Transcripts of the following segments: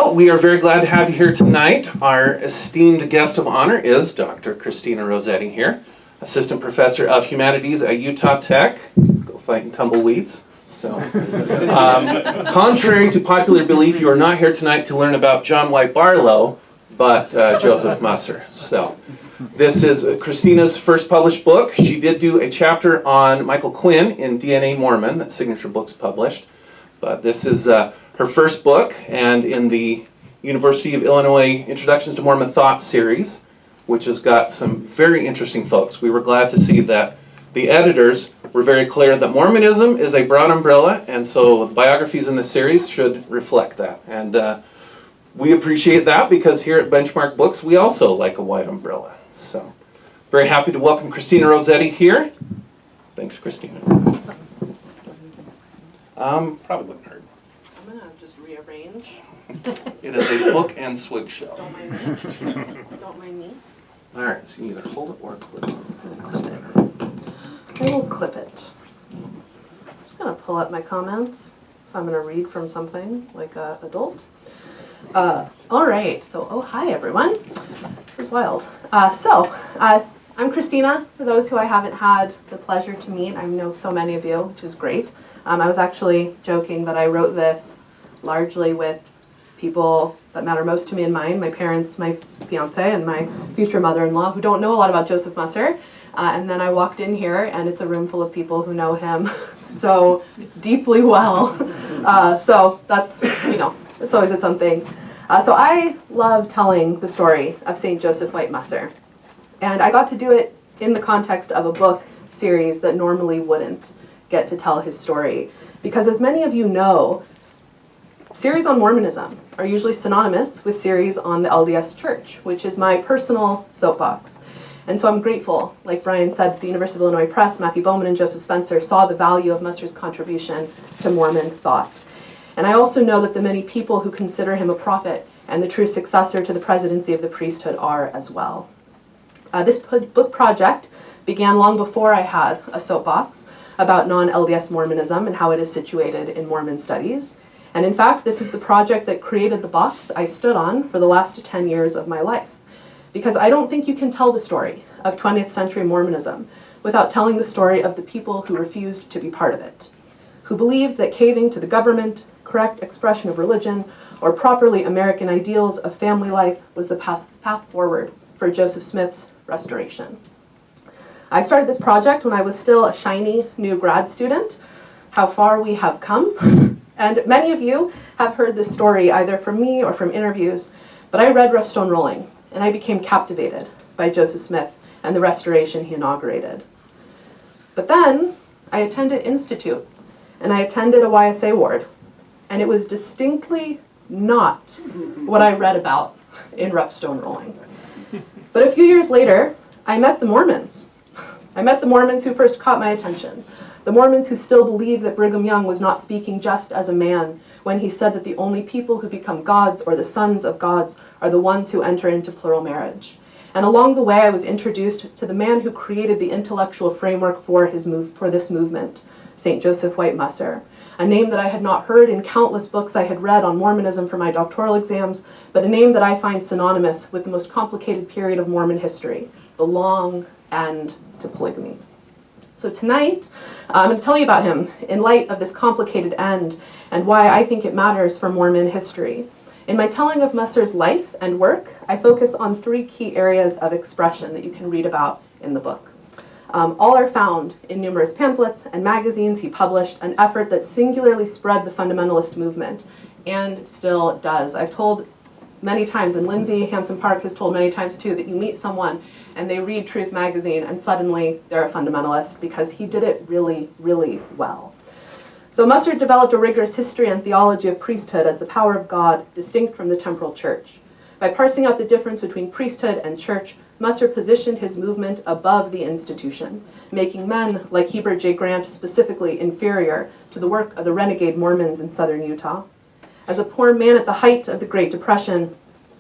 Well, we are very glad to have you here tonight. Our esteemed guest of honor is Dr. Cristina Rosetti here, Assistant Professor of Humanities at Utah Tech. Go fighting tumbleweeds. So, contrary to popular belief, you are not here tonight to learn about John White Barlow, but Joseph Musser. So, this is Christina's first published book. She did do a chapter on Michael Quinn in DNA Mormon, that Signature Books published. But this is her first book, and in the University of Illinois Introductions to Mormon Thought series, which has got some very interesting folks. We were glad to see that the editors were very clear that Mormonism is a broad umbrella, and so the biographies in this series should reflect that. And we appreciate that because here at Benchmark Books, we also like a wide umbrella. So, very happy to welcome Cristina Rosetti here. Thanks, Cristina. Probably wouldn't hurt. I'm going to just rearrange. It is a book and swig show. Don't mind me. Don't mind me. All right, so you either hold it or clip it. I will clip it. I'm just going to pull up my comments. So I'm going to read from something like an adult. All right, so hi everyone. This is wild. I'm Cristina. For those who I haven't had the pleasure to meet, I know so many of you, which is great. I was actually joking that I wrote this largely with people that matter most to me and mine, my parents, my fiance, and my future mother-in-law, who don't know a lot about Joseph Musser. And then I walked in here, and it's a room full of people who know him so deeply well. So that's, it's always its own thing. So I love telling the story of St. Joseph White Musser. And I got to do it in the context of a book series that normally wouldn't get to tell his story. Because as many of you know, series on Mormonism are usually synonymous with series on the LDS Church, which is my personal soapbox. And so I'm grateful, like Brian said, the University of Illinois Press, Matthew Bowman and Joseph Spencer saw the value of Musser's contribution to Mormon thought. And I also know that the many people who consider him a prophet and the true successor to the presidency of the priesthood are as well. This book project began long before I had a soapbox about non-LDS Mormonism and how it is situated in Mormon studies. And in fact, this is the project that created the box I stood on for the last 10 years of my life. Because I don't think you can tell the story of 20th century Mormonism without telling the story of the people who refused to be part of it, who believed that caving to the government, correct expression of religion, or properly American ideals of family life was the path forward for Joseph Smith's restoration. I started this project when I was still a shiny new grad student. How far we have come. And many of you have heard this story either from me or from interviews, but I read Rough Stone Rolling, and I became captivated by Joseph Smith and the restoration he inaugurated. But then I attended Institute, and I attended a YSA ward, and it was distinctly not what I read about in Rough Stone Rolling. But a few years later, I met the Mormons. I met the Mormons who first caught my attention. The Mormons who still believe that Brigham Young was not speaking just as a man when he said that the only people who become gods or the sons of gods are the ones who enter into plural marriage. And along the way, I was introduced to the man who created the intellectual framework for this movement, St. Joseph White Musser, a name that I had not heard in countless books I had read on Mormonism for my doctoral exams, but a name that I find synonymous with the most complicated period of Mormon history, the long end to polygamy. So tonight, I'm going to tell you about him in light of this complicated end and why I think it matters for Mormon history. In my telling of Musser's life and work, I focus on 3 key areas of expression that you can read about in the book. All are found in numerous pamphlets and magazines he published, an effort that singularly spread the fundamentalist movement and still does. I've told many times, and Lindsay Hansen Park has told many times too, that you meet someone and they read Truth magazine and suddenly they're a fundamentalist because he did it really, really well. So Musser developed a rigorous history and theology of priesthood as the power of God distinct from the temporal church. By parsing out the difference between priesthood and church, Musser positioned his movement above the institution, making men like Heber J. Grant specifically inferior to the work of the renegade Mormons in southern Utah. As a poor man at the height of the Great Depression,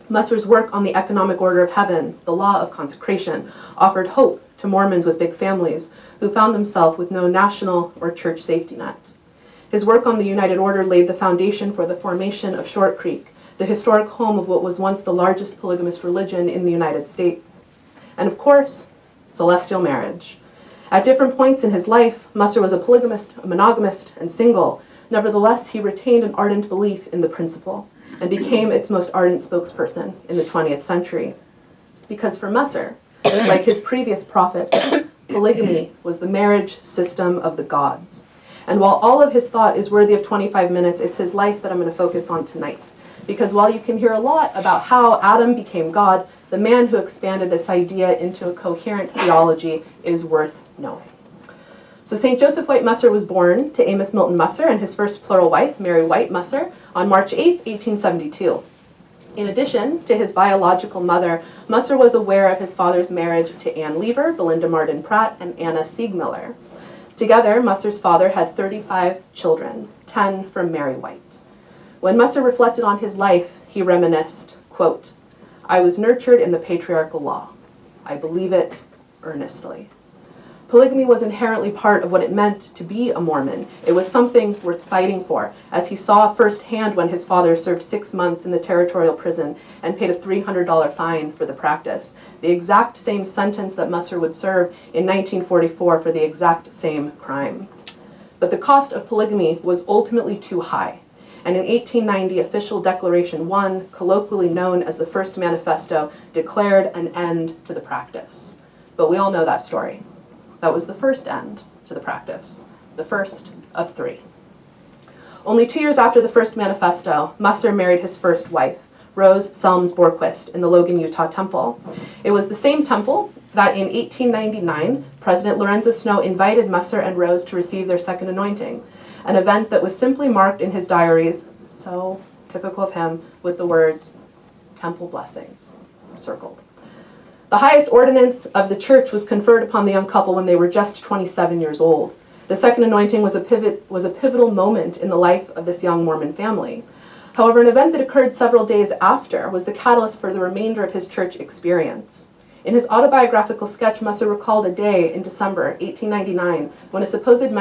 Musser's work on the economic order of heaven, the law of consecration, offered hope to Mormons with big families who found themselves with no national or church safety net. His work on the United Order laid the foundation for the formation of Short Creek, the historic home of what was once the largest polygamous religion in the United States. And of course, celestial marriage. At different points in his life, Musser was a polygamist, a monogamist, and single. Nevertheless, he retained an ardent belief in the principle and became its most ardent spokesperson in the 20th century. Because for Musser, like his previous prophet, polygamy was the marriage system of the gods. And while all of his thought is worthy of 25 minutes, it's his life that I'm going to focus on tonight. Because while you can hear a lot about how Adam became God, the man who expanded this idea into a coherent theology is worth knowing. So St. Joseph White Musser was born to Amos Milton Musser and his first plural wife, Mary White Musser, on March 8, 1872. In addition to his biological mother, Musser was aware of his father's marriage to Anne Lever, Belinda Marden Pratt, and Anna Siegmiller. Together, Musser's father had 35 children, 10 from Mary White. When Musser reflected on his life, he reminisced, quote, "I was nurtured in the patriarchal law. I believe it earnestly." Polygamy was inherently part of what it meant to be a Mormon. It was something worth fighting for, as he saw firsthand when his father served 6 months in the territorial prison and paid a $300 fine for the practice, the exact same sentence that Musser would serve in 1944 for the exact same crime. But the cost of polygamy was ultimately too high, and in 1890, Official Declaration 1, colloquially known as the First Manifesto, declared an end to the practice. But we all know that story. That was the first end to the practice, the first of 3. Only 2 years after the first manifesto, Musser married his first wife, Rose Selms Borquist, in the Logan, Utah temple. It was the same temple that in 1899, President Lorenzo Snow invited Musser and Rose to receive their second anointing, an event that was simply marked in his diaries, so typical of him, with the words, "Temple blessings," circled. The highest ordinance of the church was conferred upon the young couple when they were just 27 years old. The second anointing was a pivotal moment in the life of this young Mormon family. However, an event that occurred several days after was the catalyst for the remainder of his church experience. In his autobiographical sketch, Musser recalled a day in December 1899 when a supposed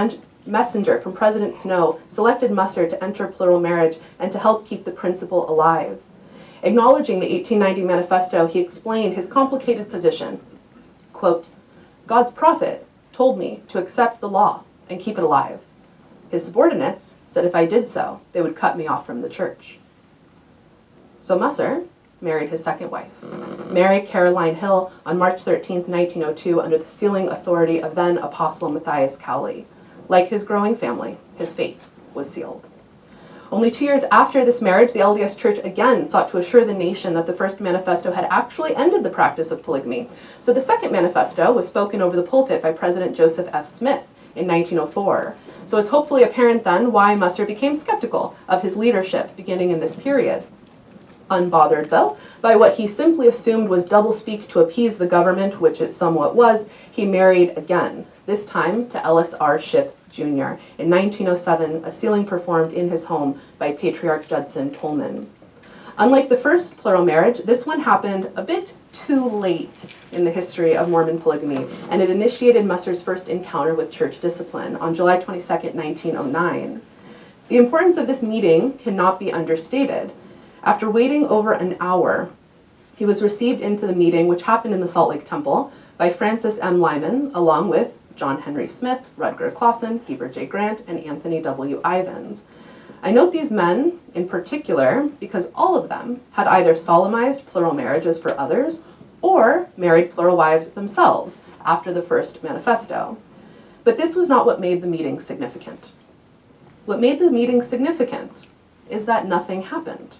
messenger from President Snow selected Musser to enter plural marriage and to help keep the principle alive. Acknowledging the 1890 manifesto, he explained his complicated position. Quote, "God's prophet told me to accept the law and keep it alive. His subordinates said if I did so, they would cut me off from the church." So Musser married his second wife, Mary Caroline Hill, on March 13, 1902, under the sealing authority of then Apostle Matthias Cowley. Like his growing family, his fate was sealed. Only 2 years after this marriage, the LDS Church again sought to assure the nation that the first manifesto had actually ended the practice of polygamy. So the second manifesto was spoken over the pulpit by President Joseph F. Smith in 1904. So it's hopefully apparent then why Musser became skeptical of his leadership beginning in this period. Unbothered, though, by what he simply assumed was doublespeak to appease the government, which it somewhat was, he married again, this time to Ellis R. Shipp, Jr. In 1907, a sealing performed in his home by Patriarch Judson Tolman. Unlike the first plural marriage, this one happened a bit too late in the history of Mormon polygamy, and it initiated Musser's first encounter with church discipline on July 22, 1909. The importance of this meeting cannot be understated. After waiting over an hour, he was received into the meeting, which happened in the Salt Lake Temple, by Francis M. Lyman, along with John Henry Smith, Rutger Clausen, Heber J. Grant, and Anthony W. Ivins. I note these men in particular because all of them had either solemnized plural marriages for others or married plural wives themselves after the first manifesto. But this was not what made the meeting significant. What made the meeting significant is that nothing happened.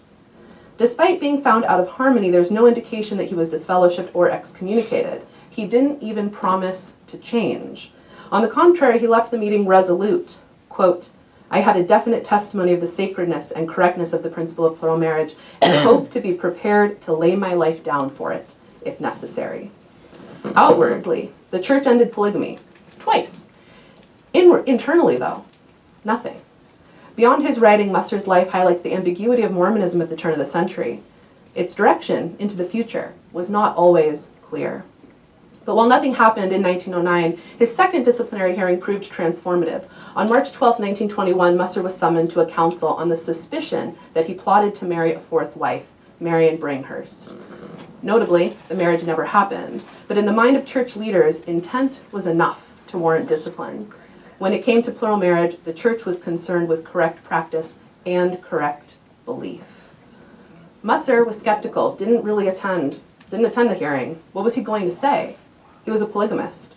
Despite being found out of harmony, there's no indication that he was disfellowshipped or excommunicated. He didn't even promise to change. On the contrary, he left the meeting resolute. Quote, "I had a definite testimony of the sacredness and correctness of the principle of plural marriage and hope to be prepared to lay my life down for it, if necessary." Outwardly, the church ended polygamy twice. Internally, though, nothing. Beyond his writing, Musser's life highlights the ambiguity of Mormonism at the turn of the century. Its direction into the future was not always clear. But while nothing happened in 1909, his second disciplinary hearing proved transformative. On March 12, 1921, Musser was summoned to a council on the suspicion that he plotted to marry a fourth wife, Marion Bringhurst. Notably, the marriage never happened, but in the mind of church leaders, intent was enough to warrant discipline. When it came to plural marriage, the church was concerned with correct practice and correct belief. Musser was skeptical, didn't attend the hearing. What was he going to say? He was a polygamist.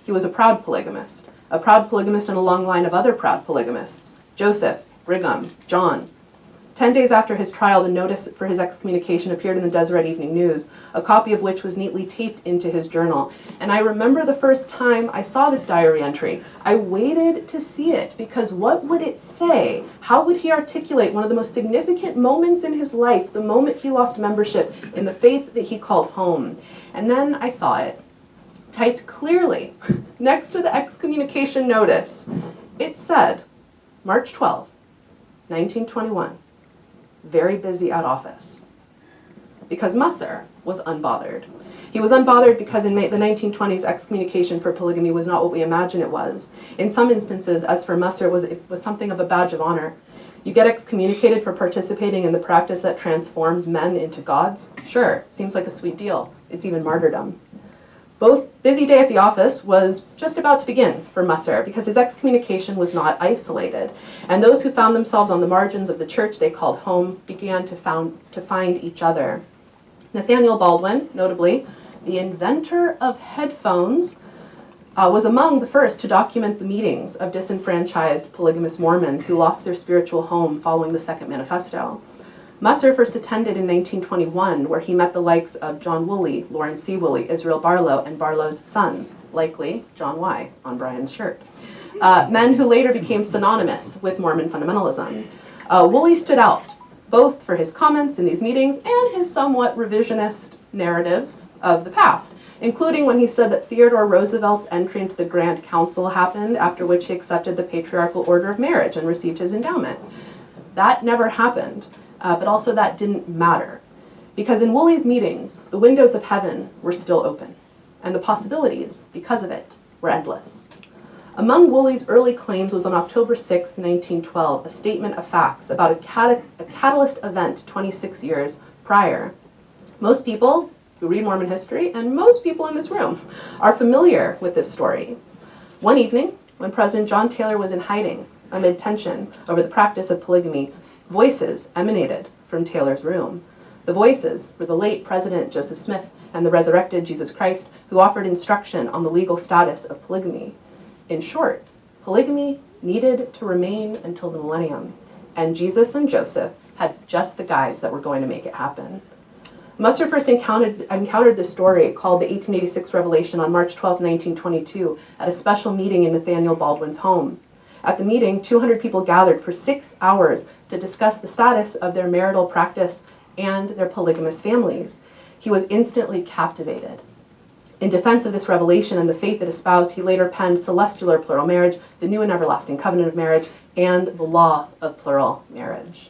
He was a proud polygamist in a long line of other proud polygamists: Joseph, Brigham, John. 10 days after his trial, the notice for his excommunication appeared in the Deseret Evening News, a copy of which was neatly taped into his journal. And I remember the first time I saw this diary entry, I waited to see it, because what would it say? How would he articulate one of the most significant moments in his life, the moment he lost membership in the faith that he called home? And then I saw it, typed clearly next to the excommunication notice. It said, March 12, 1921. Very busy at office. Because Musser was unbothered. He was unbothered because in the 1920s, excommunication for polygamy was not what we imagine it was. In some instances, as for Musser, it was something of a badge of honor. You get excommunicated for participating in the practice that transforms men into gods? Sure, seems like a sweet deal. It's even martyrdom. Both busy day at the office was just about to begin for Musser because his excommunication was not isolated, and those who found themselves on the margins of the church they called home began to find each other. Nathaniel Baldwin, notably, the inventor of headphones, was among the first to document the meetings of disenfranchised polygamous Mormons who lost their spiritual home following the Second Manifesto. Musser first attended in 1921, where he met the likes of John Woolley, Lawrence C. Woolley, Israel Barlow, and Barlow's sons, likely John Y. on Brian's shirt, men who later became synonymous with Mormon fundamentalism. Woolley stood out, both for his comments in these meetings and his somewhat revisionist narratives of the past, including when he said that Theodore Roosevelt's entry into the Grand Council happened, after which he accepted the patriarchal order of marriage and received his endowment. That never happened. But also that didn't matter, because in Woolley's meetings, the windows of heaven were still open, and the possibilities, because of it, were endless. Among Woolley's early claims was on October 6, 1912, a statement of facts about a catalyst event 26 years prior. Most people who read Mormon history, and most people in this room, are familiar with this story. One evening, when President John Taylor was in hiding amid tension over the practice of polygamy, voices emanated from Taylor's room. The voices were the late President Joseph Smith and the resurrected Jesus Christ, who offered instruction on the legal status of polygamy. In short, polygamy needed to remain until the millennium, and Jesus and Joseph had just the guys that were going to make it happen. Musser first encountered this story, called the 1886 Revelation, on March 12, 1922, at a special meeting in Nathaniel Baldwin's home. At the meeting, 200 people gathered for 6 hours to discuss the status of their marital practice and their polygamous families. He was instantly captivated. In defense of this revelation and the faith it espoused, he later penned Celestial Plural Marriage, the New and Everlasting Covenant of Marriage, and the Law of Plural Marriage.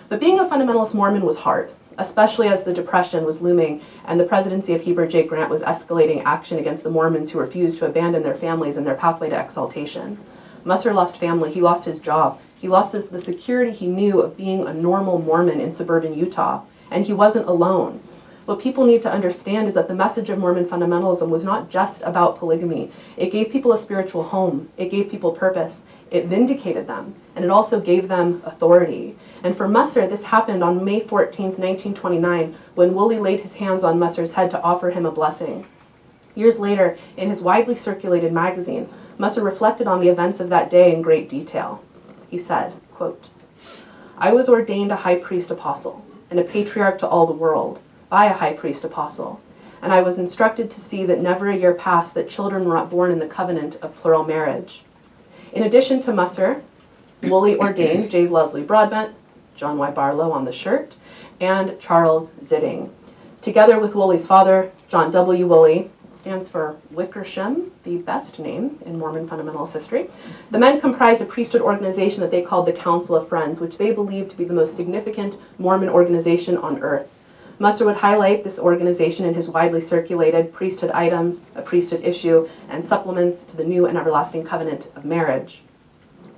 But being a fundamentalist Mormon was hard, especially as the Depression was looming and the presidency of Heber J. Grant was escalating action against the Mormons who refused to abandon their families and their pathway to exaltation. Musser lost family, he lost his job, he lost the security he knew of being a normal Mormon in suburban Utah, and he wasn't alone. What people need to understand is that the message of Mormon fundamentalism was not just about polygamy. It gave people a spiritual home, it gave people purpose, it vindicated them, and it also gave them authority. And for Musser, this happened on May 14, 1929, when Woolley laid his hands on Musser's head to offer him a blessing. Years later, in his widely circulated magazine, Musser reflected on the events of that day in great detail. He said, quote, "I was ordained a high priest apostle and a patriarch to all the world by a high priest apostle, and I was instructed to see that never a year passed that children were not born in the covenant of plural marriage." In addition to Musser, Woolley ordained J. Leslie Broadbent, John Y. Barlow on the shirt, and Charles Zitting. Together with Woolley's father, John W. Woolley, stands for Wickersham, the best name in Mormon fundamentalist history. The men comprised a priesthood organization that they called the Council of Friends, which they believed to be the most significant Mormon organization on earth. Musser would highlight this organization in his widely circulated Priesthood Items, a Priesthood Issue, and supplements to the New and Everlasting Covenant of Marriage.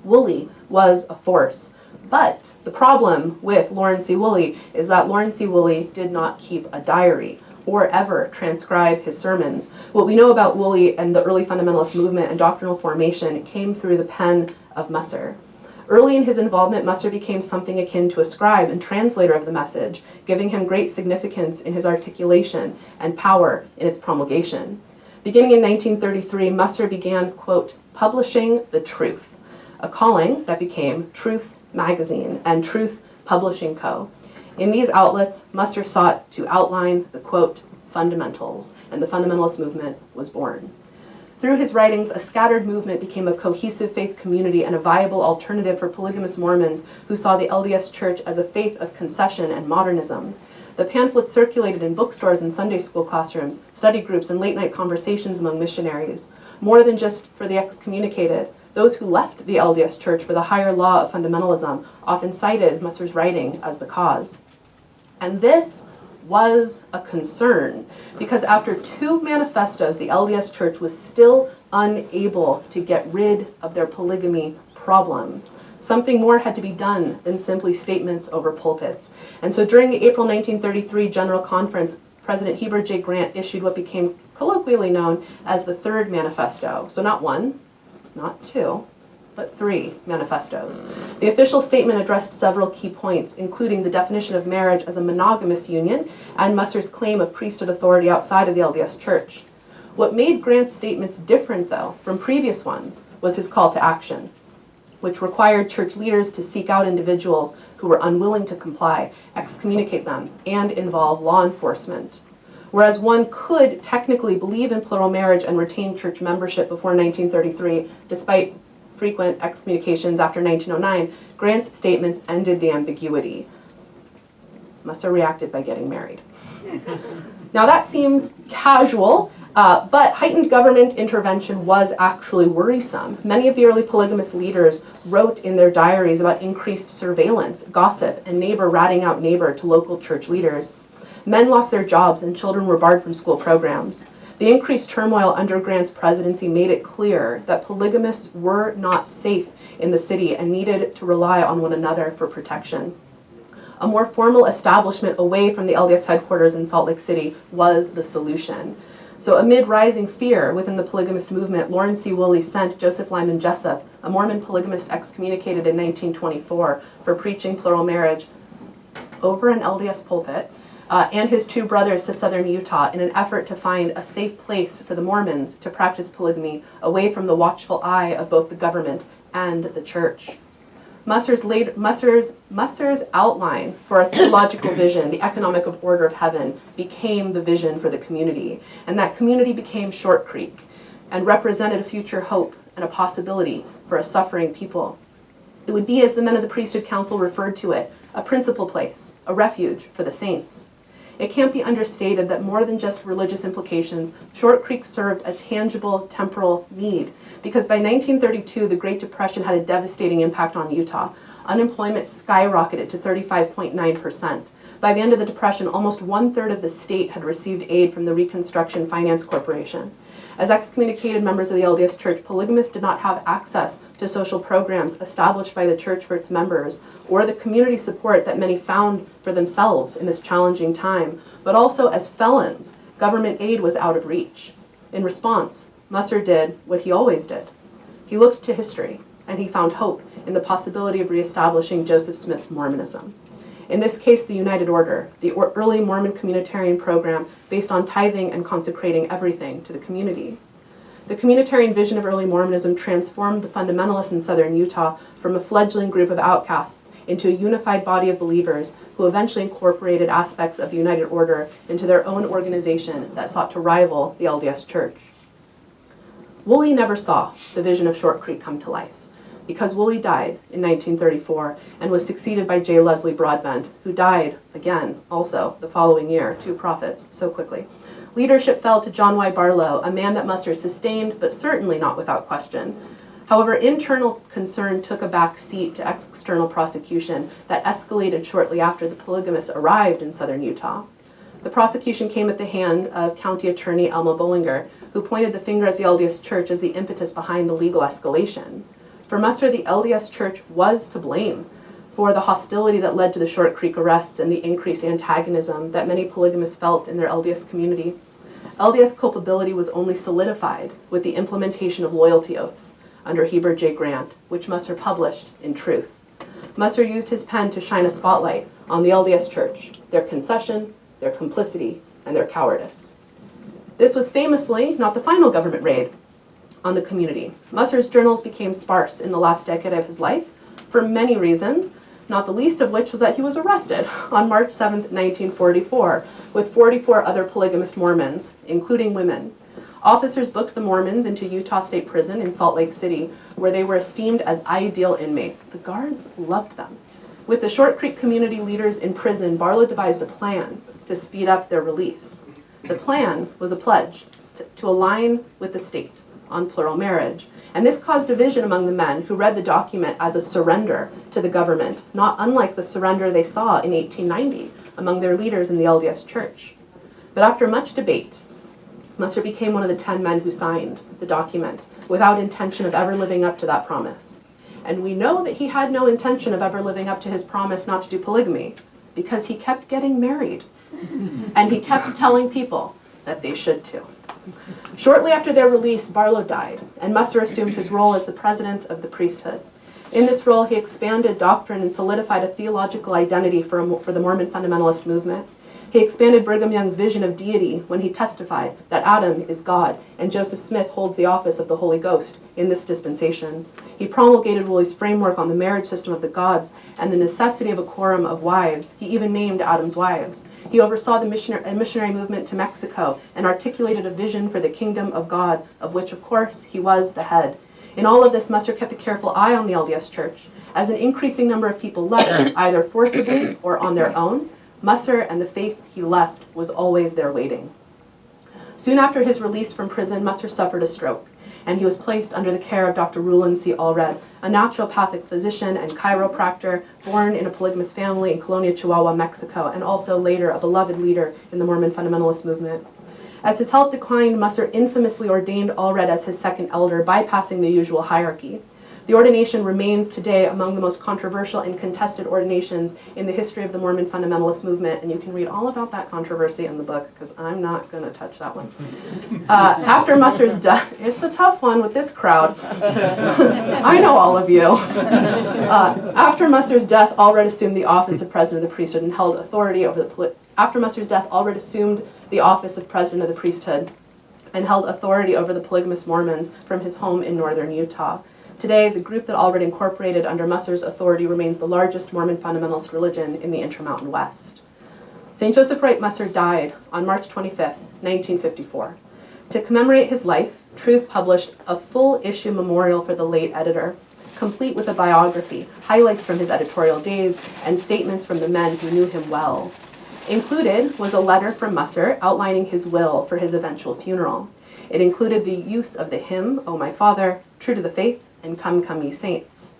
Woolley was a force, but the problem with Lawrence C. Woolley is that Lawrence C. Woolley did not keep a diary or ever transcribe his sermons. What we know about Woolley and the early fundamentalist movement and doctrinal formation came through the pen of Musser. Early in his involvement, Musser became something akin to a scribe and translator of the message, giving him great significance in his articulation and power in its promulgation. Beginning in 1933, Musser began, quote, publishing the truth, a calling that became Truth Magazine and Truth Publishing Co. In these outlets, Musser sought to outline the, quote, fundamentals, and the fundamentalist movement was born. Through his writings, a scattered movement became a cohesive faith community and a viable alternative for polygamous Mormons who saw the LDS Church as a faith of concession and modernism. The pamphlets circulated in bookstores and Sunday school classrooms, study groups, and late-night conversations among missionaries. More than just for the excommunicated, those who left the LDS Church for the higher law of fundamentalism often cited Musser's writing as the cause. And this was a concern, because after 2 manifestos, the LDS Church was still unable to get rid of their polygamy problem. Something more had to be done than simply statements over pulpits. And so during the April 1933 General Conference, President Heber J. Grant issued what became colloquially known as the Third Manifesto. So not 1, not 2, but 3 manifestos. The official statement addressed several key points, including the definition of marriage as a monogamous union and Musser's claim of priesthood authority outside of the LDS Church. What made Grant's statements different, though, from previous ones was his call to action, which required church leaders to seek out individuals who were unwilling to comply, excommunicate them, and involve law enforcement. Whereas one could technically believe in plural marriage and retain church membership before 1933, despite frequent excommunications after 1909, Grant's statements ended the ambiguity. Musser reacted by getting married. Now that seems casual, but heightened government intervention was actually worrisome. Many of the early polygamous leaders wrote in their diaries about increased surveillance, gossip, and neighbor ratting out neighbor to local church leaders. Men lost their jobs and children were barred from school programs. The increased turmoil under Grant's presidency made it clear that polygamists were not safe in the city and needed to rely on one another for protection. A more formal establishment away from the LDS headquarters in Salt Lake City was the solution. So amid rising fear within the polygamist movement, Lawrence C. Woolley sent Joseph Lyman Jessup, a Mormon polygamist excommunicated in 1924 for preaching plural marriage, over an LDS pulpit, and his 2 brothers to southern Utah in an effort to find a safe place for the Mormons to practice polygamy away from the watchful eye of both the government and the church. Musser's outline for a theological vision, the economic order of heaven, became the vision for the community. And that community became Short Creek and represented a future hope and a possibility for a suffering people. It would be, as the men of the Priesthood Council referred to it, a principal place, a refuge for the saints. It can't be understated that more than just religious implications, Short Creek served a tangible temporal need, because by 1932, the Great Depression had a devastating impact on Utah. Unemployment skyrocketed to 35.9%. By the end of the Depression, almost 1/3 of the state had received aid from the Reconstruction Finance Corporation. As excommunicated members of the LDS Church, polygamists did not have access to social programs established by the church for its members, or the community support that many found for themselves in this challenging time. But also, as felons, government aid was out of reach. In response, Musser did what he always did. He looked to history, and he found hope in the possibility of reestablishing Joseph Smith's Mormonism. In this case, the United Order, the early Mormon communitarian program based on tithing and consecrating everything to the community. The communitarian vision of early Mormonism transformed the fundamentalists in southern Utah from a fledgling group of outcasts into a unified body of believers who eventually incorporated aspects of the United Order into their own organization that sought to rival the LDS Church. Woolley never saw the vision of Short Creek come to life, because Woolley died in 1934 and was succeeded by J. Leslie Broadbent, who died, again, also the following year, 2 prophets, so quickly. Leadership fell to John Y. Barlow, a man that Musser sustained, but certainly not without question. However, internal concern took a back seat to external prosecution that escalated shortly after the polygamists arrived in southern Utah. The prosecution came at the hand of County Attorney Elma Bollinger, who pointed the finger at the LDS Church as the impetus behind the legal escalation. For Musser, the LDS Church was to blame for the hostility that led to the Short Creek arrests and the increased antagonism that many polygamists felt in their LDS community. LDS culpability was only solidified with the implementation of loyalty oaths under Heber J. Grant, which Musser published in Truth. Musser used his pen to shine a spotlight on the LDS Church, their concession, their complicity, and their cowardice. This was famously not the final government raid on the community. Musser's journals became sparse in the last decade of his life for many reasons, not the least of which was that he was arrested on March 7, 1944, with 44 other polygamist Mormons, including women. Officers booked the Mormons into Utah State Prison in Salt Lake City, where they were esteemed as ideal inmates. The guards loved them. With the Short Creek community leaders in prison, Barlow devised a plan to speed up their release. The plan was a pledge to align with the state on plural marriage, and this caused division among the men who read the document as a surrender to the government, not unlike the surrender they saw in 1890 among their leaders in the LDS Church. But after much debate, Musser became one of the 10 men who signed the document without intention of ever living up to that promise. And we know that he had no intention of ever living up to his promise not to do polygamy because he kept getting married and he kept telling people that they should too. Shortly after their release, Barlow died, and Musser assumed his role as the president of the priesthood. In this role, he expanded doctrine and solidified a theological identity for the Mormon Fundamentalist movement. He expanded Brigham Young's vision of deity when he testified that Adam is God and Joseph Smith holds the office of the Holy Ghost in this dispensation. He promulgated Woolley's framework on the marriage system of the gods and the necessity of a quorum of wives. He even named Adam's wives. He oversaw the missionary movement to Mexico and articulated a vision for the kingdom of God, of which, of course, he was the head. In all of this, Musser kept a careful eye on the LDS Church. As an increasing number of people left, either forcibly or on their own, Musser and the faith he left was always there waiting. Soon after his release from prison, Musser suffered a stroke, and he was placed under the care of Dr. Rulon C. Allred, a naturopathic physician and chiropractor born in a polygamous family in Colonia, Chihuahua, Mexico, and also later a beloved leader in the Mormon Fundamentalist movement. As his health declined, Musser infamously ordained Allred as his second elder, bypassing the usual hierarchy. The ordination remains today among the most controversial and contested ordinations in the history of the Mormon Fundamentalist movement, and you can read all about that controversy in the book, because I'm not going to touch that one. After Musser's death, it's a tough one with this crowd. I know all of you. After Musser's death, Allred assumed the office of president of the priesthood and held authority over the After Musser's death, Allred assumed the office of president of the priesthood and held authority over the polygamous Mormons from his home in northern Utah. Today, the group that Allred incorporated under Musser's authority remains the largest Mormon fundamentalist religion in the Intermountain West. St. Joseph Wright Musser died on March 25, 1954. To commemorate his life, Truth published a full-issue memorial for the late editor, complete with a biography, highlights from his editorial days, and statements from the men who knew him well. Included was a letter from Musser outlining his will for his eventual funeral. It included the use of the hymn, O My Father, True to the Faith, and Come, Come Ye Saints.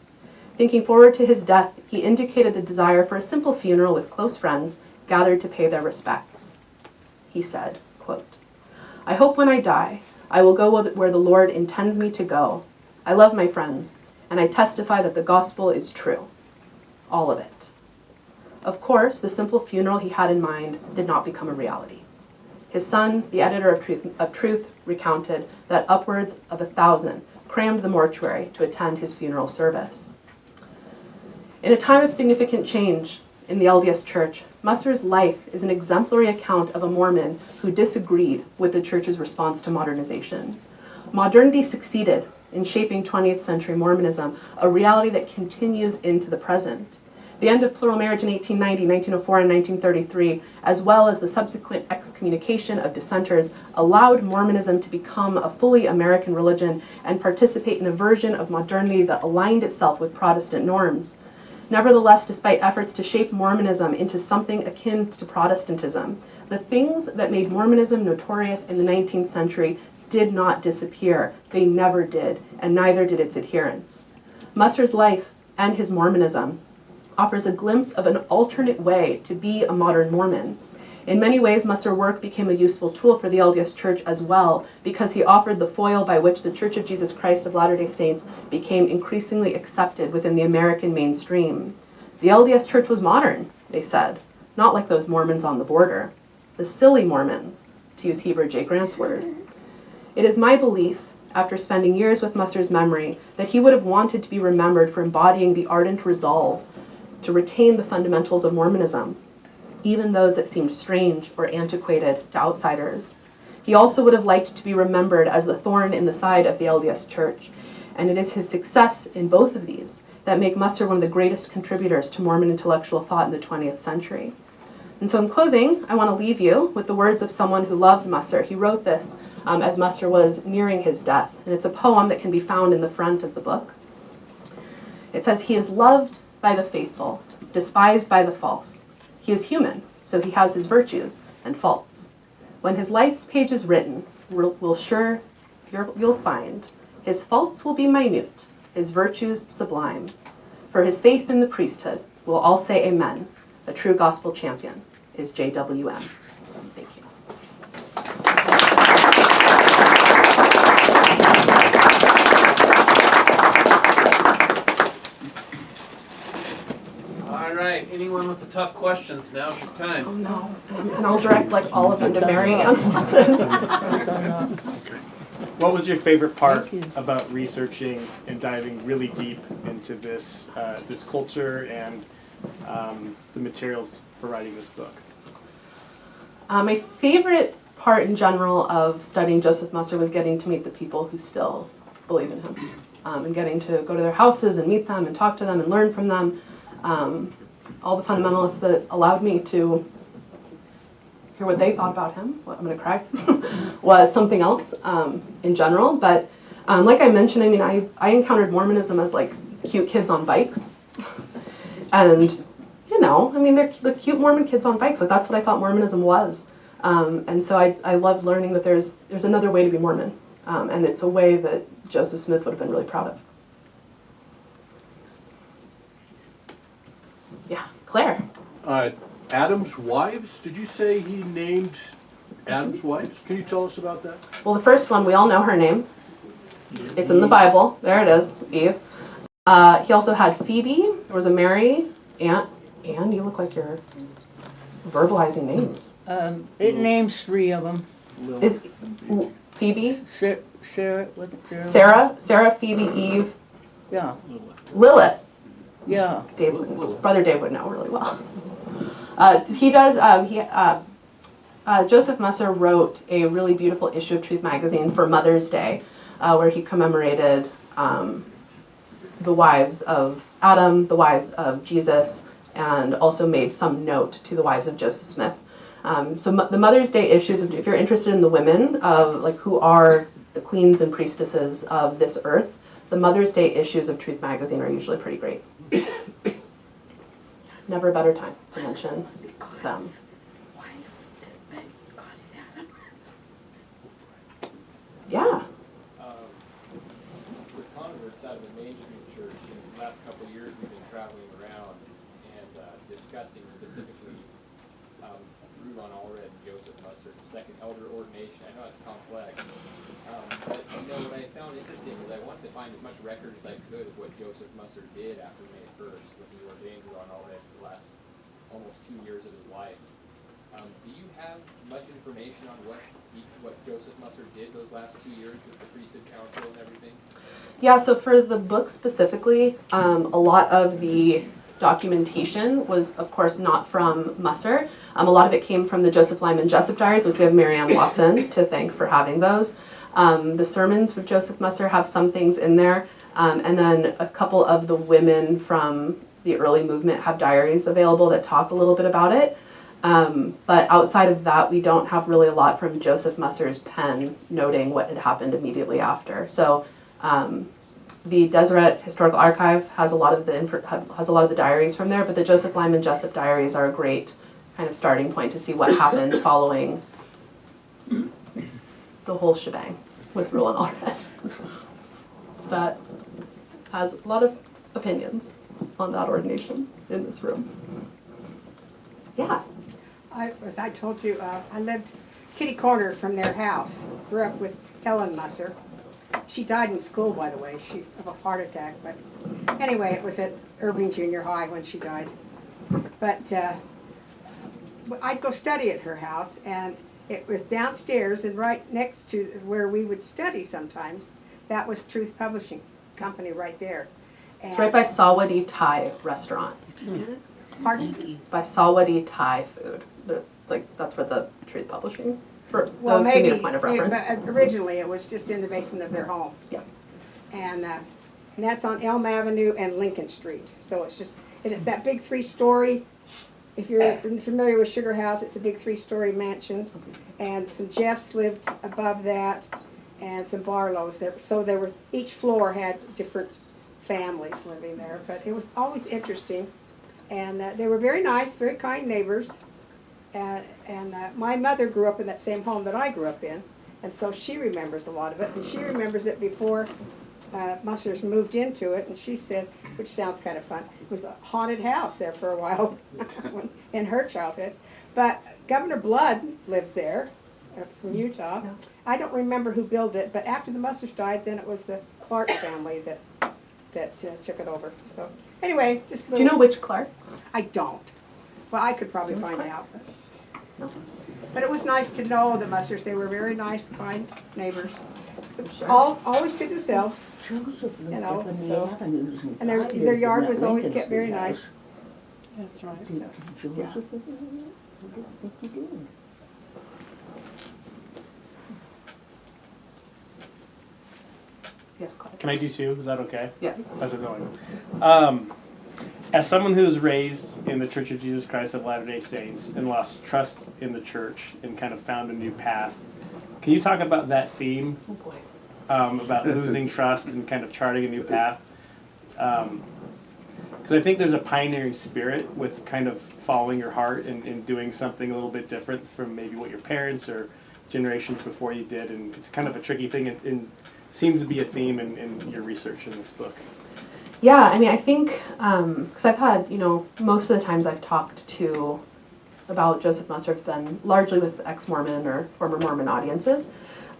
Thinking forward to his death, he indicated the desire for a simple funeral with close friends gathered to pay their respects. He said, quote, I hope when I die, I will go where the Lord intends me to go. I love my friends, and I testify that the gospel is true. All of it. Of course, the simple funeral he had in mind did not become a reality. His son, the editor of Truth, recounted that upwards of 1,000 crammed the mortuary to attend his funeral service. In a time of significant change in the LDS Church, Musser's life is an exemplary account of a Mormon who disagreed with the Church's response to modernization. Modernity succeeded in shaping 20th century Mormonism, a reality that continues into the present. The end of plural marriage in 1890, 1904, and 1933, as well as the subsequent excommunication of dissenters, allowed Mormonism to become a fully American religion and participate in a version of modernity that aligned itself with Protestant norms. Nevertheless, despite efforts to shape Mormonism into something akin to Protestantism, the things that made Mormonism notorious in the 19th century did not disappear. They never did, and neither did its adherents. Musser's life and his Mormonism offers a glimpse of an alternate way to be a modern Mormon. In many ways, Musser work became a useful tool for the LDS Church as well, because he offered the foil by which the Church of Jesus Christ of Latter-day Saints became increasingly accepted within the American mainstream. The LDS Church was modern, they said, not like those Mormons on the border. The silly Mormons, to use Heber J. Grant's word. It is my belief, after spending years with Musser's memory, that he would have wanted to be remembered for embodying the ardent resolve to retain the fundamentals of Mormonism, even those that seemed strange or antiquated to outsiders. He also would have liked to be remembered as the thorn in the side of the LDS Church, and it is his success in both of these that make Musser one of the greatest contributors to Mormon intellectual thought in the 20th century. And so in closing, I want to leave you with the words of someone who loved Musser. He wrote this as Musser was nearing his death, and it's a poem that can be found in the front of the book. It says, "He is loved by the faithful, despised by the false. He is human, so he has his virtues and faults. When his life's page is written, you'll find his faults will be minute, his virtues sublime. For his faith in the priesthood, we'll all say amen. A true gospel champion is JWM." Thank you. All right, anyone with the tough questions, now's your Oh time. no, and I'll direct like all of them to Mary Ann Watson. What was your favorite part about researching and diving really deep into this this culture and the materials for writing this book? My favorite part in general of studying Joseph Musser was getting to meet the people who still believe in him, and getting to go to their houses and meet them and talk to them and learn from them. All the fundamentalists that allowed me to hear what they thought about him, I'm going to cry, was something else in general. But like I mentioned, I mean, I encountered Mormonism as like cute kids on bikes. And, you know, I mean, they're the cute Mormon kids on bikes. Like, that's what I thought Mormonism was. And so I loved learning that there's another way to be Mormon. And it's a way that Joseph Smith would have been really proud of. Yeah, Claire. Adam's wives? Did you say he named Adam's wives? Can you tell us about that? Well, the first one, we all know her name. It's in the Bible. There it is, Eve. He also had Phoebe. There was a Mary. Anne, you look like you're verbalizing names. It names 3 of them. Is Phoebe? Sarah, was it Sarah? Sarah, Phoebe, Eve, Yeah, Lilith. yeah. Brother Dave would know really well. He does. Joseph Musser wrote a really beautiful issue of Truth magazine for Mother's Day, where he commemorated the wives of Adam, the wives of Jesus, and also made some note to the wives of Joseph Smith. So the Mother's Day issues, if you're interested in the women of like who are the queens and priestesses of this earth, the Mother's Day issues of Truth magazine are usually pretty great. Never a better time to mention them. Yeah. With converts out of the mainstream church, in the last couple of years, we've been traveling around and discussing specifically Rue on Allred and Joseph Musser, the second elder ordination. I know it's complex, but you know what I found interesting is I wanted to find as much record as I could of what Joseph Musser did after May 1st when he ordained Rue on Allred for the last almost 2 years of his life. Do you have much information on what Joseph Musser did those last 2 years with the priesthood council and everything? Yeah, so for the book specifically, a lot of the documentation was, of course, not from Musser. A lot of it came from the Joseph Lyman Jessup diaries, which we have Mary Ann Watson to thank for having those. The sermons of Joseph Musser have some things in there, and then a couple of the women from the early movement have diaries available that talk a little bit about it. But outside of that, we don't have really a lot from Joseph Musser's pen noting what had happened immediately after. So the Deseret Historical Archive has a lot of the diaries from there, but the Joseph Lyman Jessup diaries are a great kind of starting point to see what happened following the whole shebang with Rule and Allred. That has a lot of opinions on that ordination in this room. Yeah. as I told you, I lived kitty corner from their house. Grew up with Helen Musser. She died in school, by the way, of a heart attack. But anyway, it was at Irving Junior High when she died. But I'd go study at her house, and it was downstairs and right next to where we would study sometimes. That was Truth Publishing Company right there. And It's right by Salwadi Thai restaurant. Pardon? By Salwadi Thai food. That's where the Truth Publishing, for Well, those who need maybe, a point of reference. but originally it was just in the basement of their home. Yeah. And that's on Elm Avenue and Lincoln Street. So it's that big 3-story. If you're familiar with Sugar House, it's a big 3-story mansion. And some Jeffs lived above that, and some Barlows there. So each floor had different families living there. But it was always interesting. And they were very nice, very kind neighbors. And my mother grew up in that same home that I grew up in. And so she remembers a lot of it. And she remembers it before Mussers moved into it. And she said, which sounds kind of fun, it was a haunted house there for a while in her childhood. But Governor Blood lived there from Utah. Yeah. I don't remember who built it, but after the Mussers died, then it was the Clark family that took it over. So anyway, just Do you know which Clarks? I don't. Well, I could probably Do you know find which out. No. But it was nice to know the Mussers. They were very nice, kind neighbors. Always to themselves. Joseph You know, lived in so- the avenues and and their Thai lived yard in that was always Lincoln kept very Street nice. house. That's right. Did So. Joseph live in there? I didn't think he did. Yes, Clark. Can I do two? Is that okay? Yes. How's it going? As someone who was raised in the Church of Jesus Christ of Latter-day Saints and lost trust in the church and kind of found a new path, can you talk about that theme, Oh boy. about losing trust and kind of charting a new path? Because I think there's a pioneering spirit with kind of following your heart and doing something a little bit different from maybe what your parents or generations before you did, and it's kind of a tricky thing and seems to be a theme in your research in this book. Yeah, I mean, I think, because I've had, most of the times I've talked about Joseph Musser have been largely with ex-Mormon or former Mormon audiences.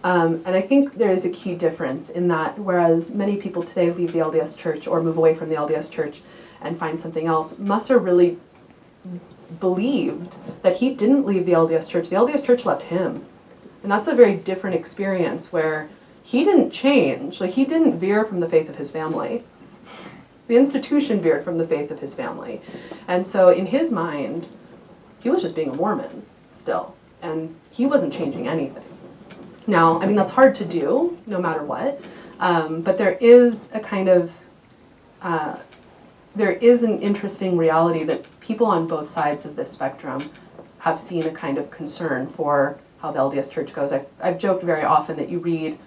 And I think there is a key difference in that whereas many people today leave the LDS Church or move away from the LDS Church and find something else, Musser really believed that he didn't leave the LDS Church. The LDS Church left him. And that's a very different experience where he didn't change. Like, he didn't veer from the faith of his family. The institution veered from the faith of his family. And so in his mind, he was just being a Mormon still. And he wasn't changing anything. Now, I mean, that's hard to do, no matter what. But there is a kind of, there is an interesting reality that people on both sides of this spectrum have seen a kind of concern for how the LDS Church goes. I've joked very often that you read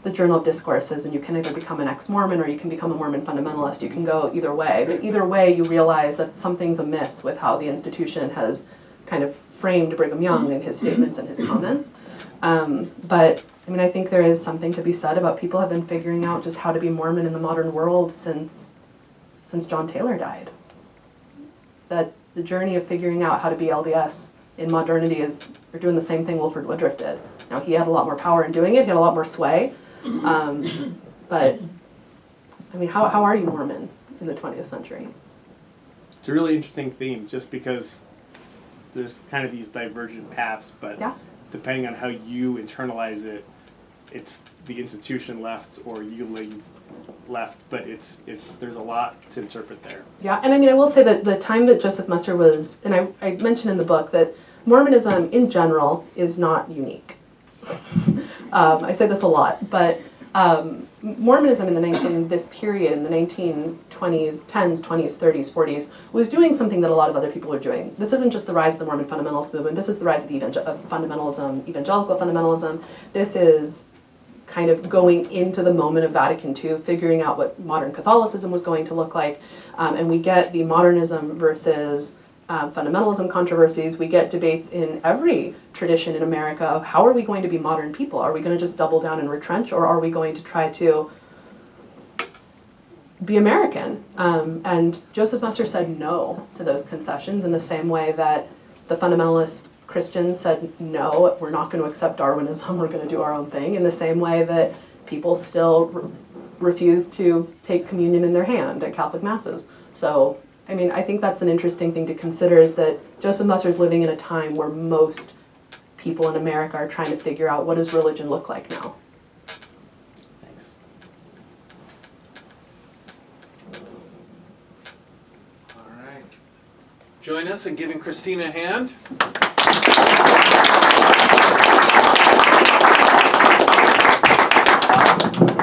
the Journal of Discourses and you can either become an ex-Mormon or you can become a Mormon fundamentalist. You can go either way. But either way, you realize that something's amiss with how the institution has kind of framed Brigham Young in his statements and his comments. But I mean, I think there is something to be said about people have been figuring out just how to be Mormon in the modern world since John Taylor died. That the journey of figuring out how to be LDS in modernity is, we're doing the same thing Wilford Woodruff did. Now, he had a lot more power in doing it, he had a lot more sway. But, I mean, how are you Mormon in the 20th century? It's a really interesting theme just because there's kind of these divergent paths, but Yeah. depending on how you internalize it, it's the institution left or you left, but there's a lot to interpret there. Yeah, and I mean, I will say that the time that Joseph Musser was, and I mentioned in the book that Mormonism in general is not unique. I say this a lot, but Mormonism in this period, in the 1920s, 10s, 20s, 30s, 40s, was doing something that a lot of other people are doing. This isn't just the rise of the Mormon Fundamentalist movement, this is the rise of fundamentalism, evangelical fundamentalism. This is kind of going into the moment of Vatican II, figuring out what modern Catholicism was going to look like, and we get the modernism versus fundamentalism controversies. We get debates in every tradition in America of how are we going to be modern people? Are we going to just double down and retrench, or are we going to try to be American? And Joseph Musser said no to those concessions in the same way that the fundamentalist Christians said, no, we're not going to accept Darwinism, we're going to do our own thing, in the same way that people still refuse to take communion in their hand at Catholic masses. So, I mean, I think that's an interesting thing to consider, is that Joseph Musser is living in a time where most people in America are trying to figure out, what does religion look like now? Thanks. All right. Join us in giving Christina a hand.